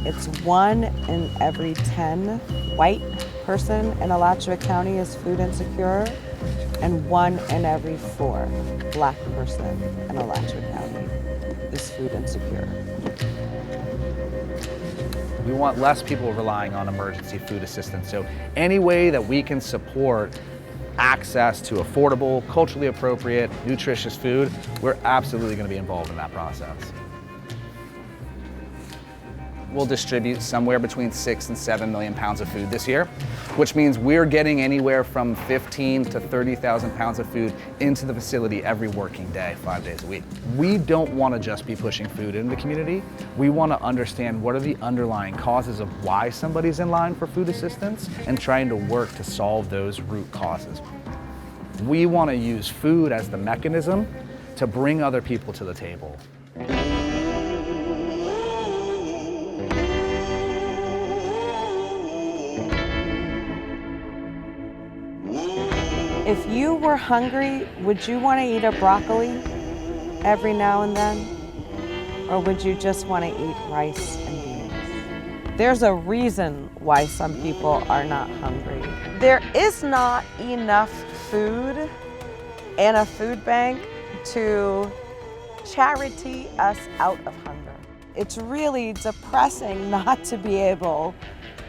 It's 1 in every 10 white person in Alachua County is food insecure, and 1 in every 4 black person in Alachua County is food insecure. We want less people relying on emergency food assistance. So any way that we can support access to affordable, culturally appropriate, nutritious food, we're absolutely going to be involved in that process. We'll distribute somewhere between 6 and 7 million pounds of food this year, which means we're getting anywhere from 15 to 30,000 pounds of food into the facility every working day, 5 days a week. We don't want to just be pushing food into the community. We want to understand what are the underlying causes of why somebody's in line for food assistance and trying to work to solve those root causes. We want to use food as the mechanism to bring other people to the table. If you were hungry, would you want to eat a broccoli every now and then? Or would you just want to eat rice and beans? There's a reason why some people are not hungry. There is not enough food in a food bank to charity us out of hunger. It's really depressing not to be able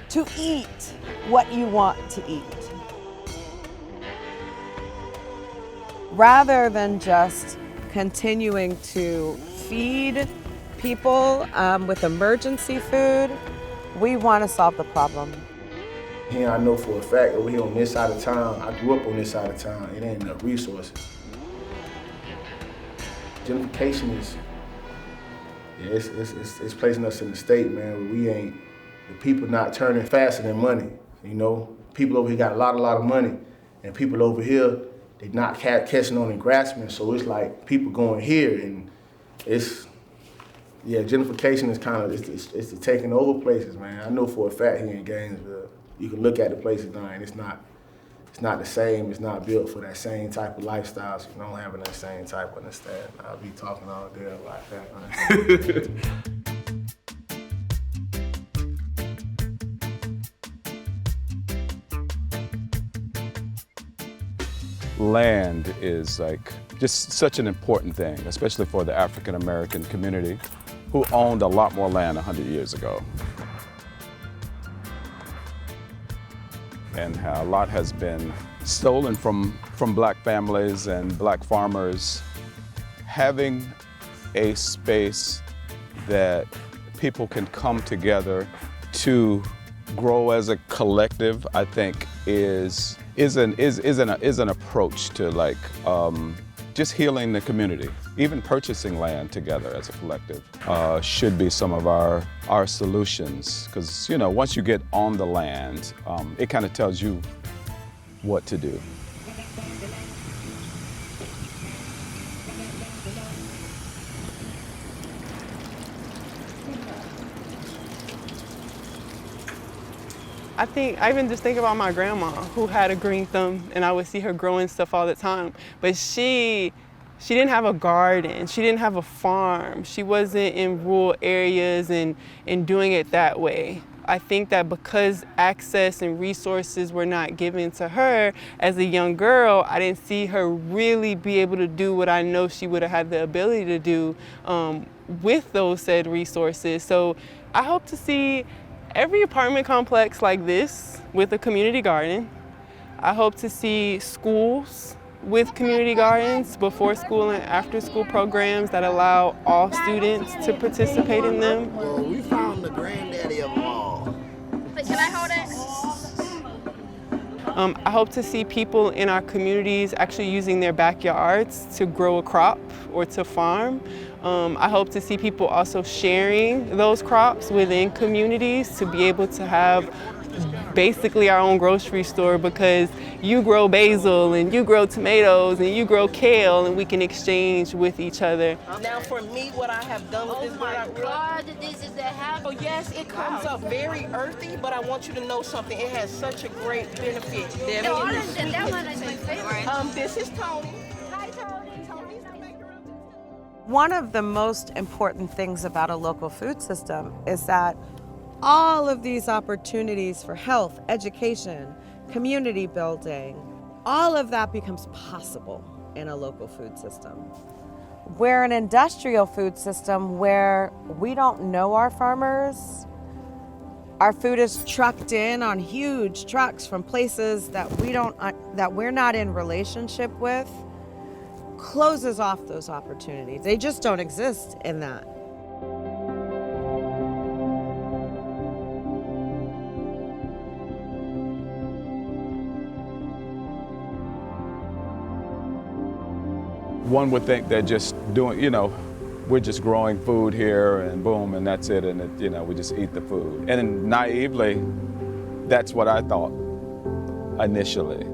to eat what you want to eat. Rather than just continuing to feed people with emergency food, we want to solve the problem. Here I know for a fact, over here on this side of town, I grew up on this side of town, it ain't enough resources. Gentrification is, it's placing us in the state, man, where we ain't, the people not turning faster than money, you know? People over here got a lot of money, and people over here, they not catching on and grasping, so it's like people going here, and it's, yeah, gentrification is kind of, it's the taking over places, man. I know for a fact here in Gainesville, you can look at the places now, and it's not the same, it's not built for that same type of lifestyle, so you don't have that same type of understanding. I'll be talking all day like that, man. Land is like just such an important thing, especially for the African American community who owned a lot more land 100 years ago. And a lot has been stolen from black families and black farmers. Having a space that people can come together to grow as a collective, I think is an approach to like just healing the community. Even purchasing land together as a collective should be some of our solutions, because you know, once you get on the land, it kind of tells you what to do. I even just think about my grandma who had a green thumb, and I would see her growing stuff all the time. But she didn't have a garden, she didn't have a farm, she wasn't in rural areas and doing it that way. I think that because access and resources were not given to her as a young girl, I didn't see her really be able to do what I know she would have had the ability to do with those said resources. So I hope to see every apartment complex like this with a community garden. I hope to see schools with community gardens, before school and after school programs that allow all students to participate in them. Well, we found the granddaddy of them all. But can I hold it? I hope to see people in our communities actually using their backyards to grow a crop or to farm. I hope to see people also sharing those crops within communities to be able to have basically our own grocery store, because you grow basil and you grow tomatoes and you grow kale and we can exchange with each other. Now for me, what I have done with this, This is the house. oh yes, it comes up very earthy, but I want you to know something. It has such a great benefit. That one is my favorite. This is Tony. Hi, Tony. One of the most important things about a local food system is that all of these opportunities for health, education, community building, all of that becomes possible in a local food system. We're an industrial food system where we don't know our farmers. Our food is trucked in on huge trucks from places that we're not in relationship with. Closes off those opportunities. They just don't exist in that. One would think they're just doing, we're just growing food here and boom, and that's it, and we just eat the food. And naively, that's what I thought initially.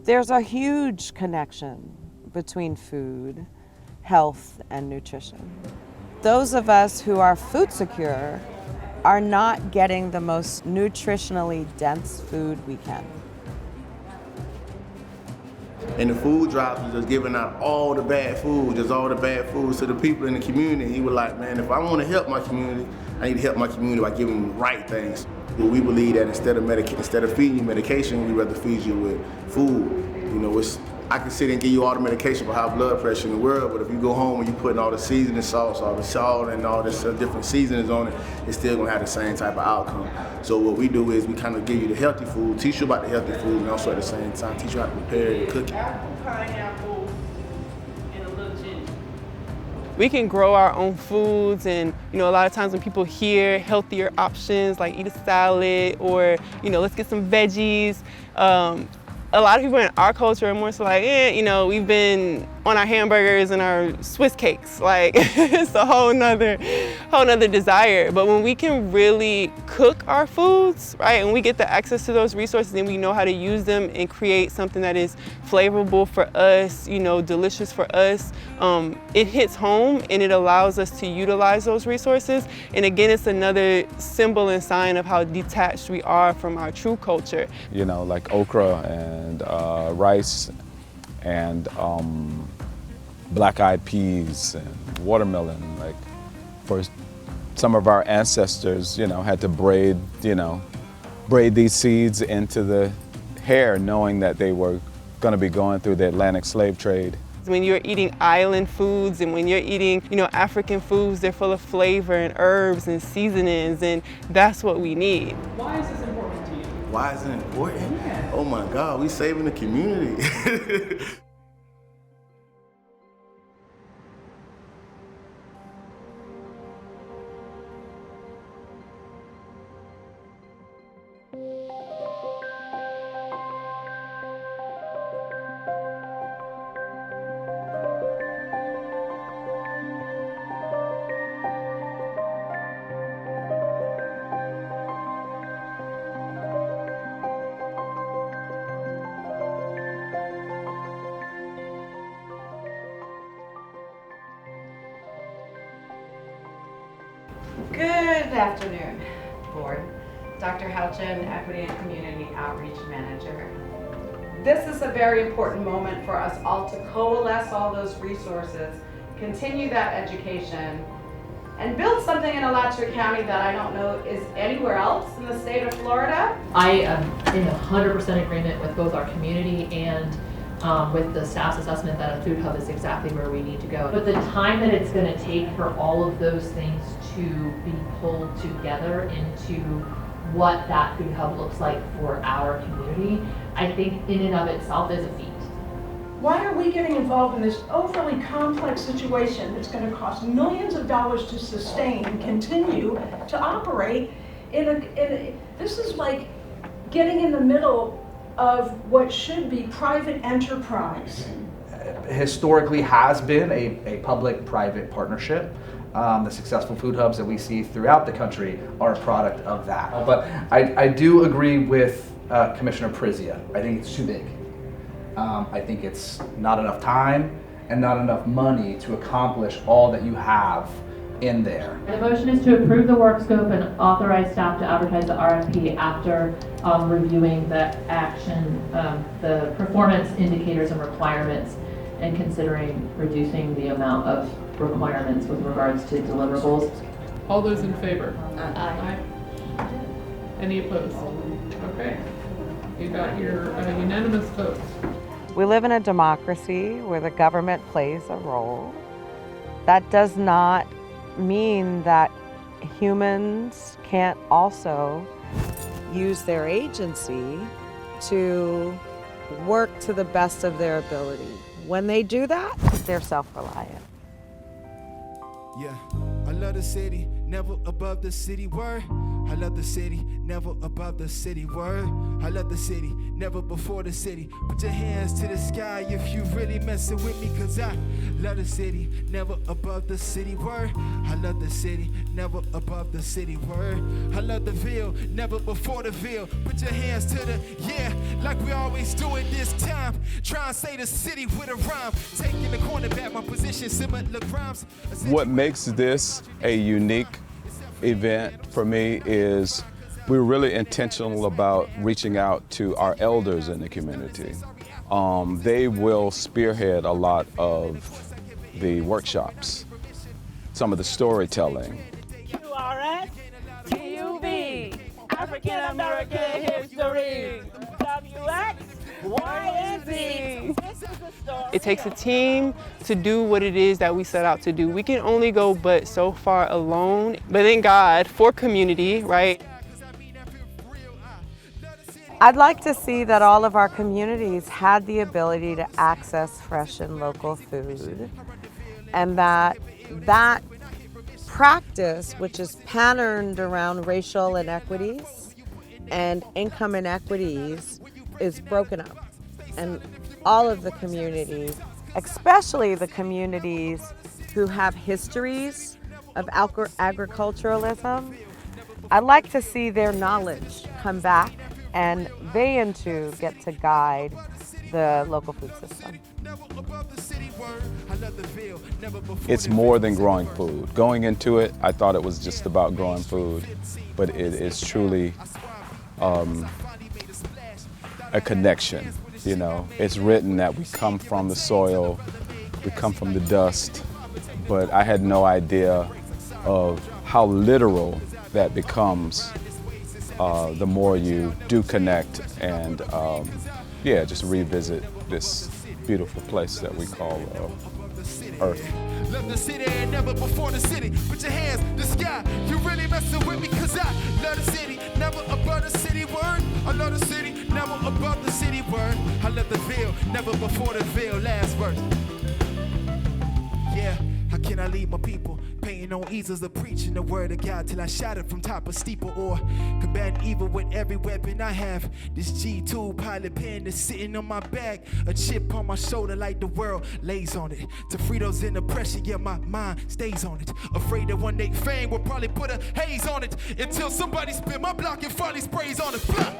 There's a huge connection between food, health, and nutrition. Those of us who are food secure are not getting the most nutritionally dense food we can. And the food drops was just giving out all the bad food, just all the bad foods to the people in the community. He was like, man, if I want to help my community, I need to help my community by giving them the right things. But we believe that instead of feeding you medication, we'd rather feed you with food. I can sit and give you all the medication for high blood pressure in the world, but if you go home and you putting all the seasoning sauce, all the salt and all this different seasonings on it, it's still gonna have the same type of outcome. So what we do is we kind of give you the healthy food, teach you about the healthy food, and also at the same time teach you how to prepare it and cook it. Apple, pineapple, and a little ginger. We can grow our own foods, and a lot of times when people hear healthier options like eat a salad or let's get some veggies, a lot of people in our culture are more so like, we've been on our hamburgers and our Swiss cakes. Like, it's a whole nother desire. But when we can really cook our foods, right, and we get the access to those resources and we know how to use them and create something that is flavorful for us, delicious for us, it hits home and it allows us to utilize those resources. And again, it's another symbol and sign of how detached we are from our true culture. Like okra and rice and black-eyed peas and watermelon. Like, for some of our ancestors, had to braid these seeds into the hair, knowing that they were going to be going through the Atlantic slave trade. When you're eating island foods and when you're eating, African foods, they're full of flavor and herbs and seasonings, and that's what we need. Why is this important to you? Why is it important? Yeah. Oh my God, we saving the community. Good afternoon, Board. Dr. Houchin, Equity and Community Outreach Manager. This is a very important moment for us all to coalesce all those resources, continue that education, and build something in Alachua County that I don't know is anywhere else in the state of Florida. I am in 100% agreement with both our community and with the staff's assessment that a food hub is exactly where we need to go. But the time that it's going to take for all of those things to be pulled together into what that food hub looks like for our community, I think in and of itself is a feat. Why are we getting involved in this overly complex situation that's going to cost millions of dollars to sustain and continue to operate this is like getting in the middle of what should be private enterprise. Historically has been a public-private partnership. The successful food hubs that we see throughout the country are a product of that. But I do agree with Commissioner Prizia. I think it's too big. I think it's not enough time and not enough money to accomplish all that you have in there. The motion is to approve the work scope and authorize staff to advertise the RFP after reviewing the action, the performance indicators and requirements, and considering reducing the amount of requirements with regards to deliverables. All those in favor? Aye. Any opposed? Okay. You got your unanimous vote. We live in a democracy where the government plays a role. That does not mean that humans can't also use their agency to work to the best of their ability. When they do that, they're self-reliant. Yeah, I love the city, never above the city word. I love the city, never above the city word. I love the city, never before the city. Put your hands to the sky if you really messing with me, cause I love the city, never above the city word. I love the city, never above the city word. I love the Ville, never before the Ville. Put your hands to the, yeah, like we always do it this time. Try and say the city with a rhyme. Taking the cornerback, my position, similar rhymes. What makes this a unique event for me is we're really intentional about reaching out to our elders in the community. They will spearhead a lot of the workshops, some of the storytelling. QRS, TUV, African American History, WX, YNZ. It takes a team to do what it is that we set out to do. We can only go but so far alone, but in God, for community, right? I'd like to see that all of our communities had the ability to access fresh and local food, and that practice, which is patterned around racial inequities and income inequities, is broken up. And all of the communities, especially the communities who have histories of agriculturalism, I'd like to see their knowledge come back and they too get to guide the local food system. It's more than growing food. Going into it, I thought it was just about growing food, but it is truly a connection. You know, it's written that we come from the soil, we come from the dust, but I had no idea of how literal that becomes the more you do connect and yeah, just revisit this beautiful place that we call Earth. Love the city and never before the city. Put your hands to the sky. You really messing with me, cause I love the city, never above the city word. I love the city, never above the city word. I love the Ville, never before the Ville. Last verse. Yeah, how can I lead my people? Painting on easels of preaching the word of God till I shout it from top of steeple, or combating evil with every weapon I have. This G2 pilot pen is sitting on my back, a chip on my shoulder like the world lays on it. To free those in the pressure, yeah, my mind stays on it. Afraid that one day fame will probably put a haze on it until somebody spin my block and finally sprays on it. Blah!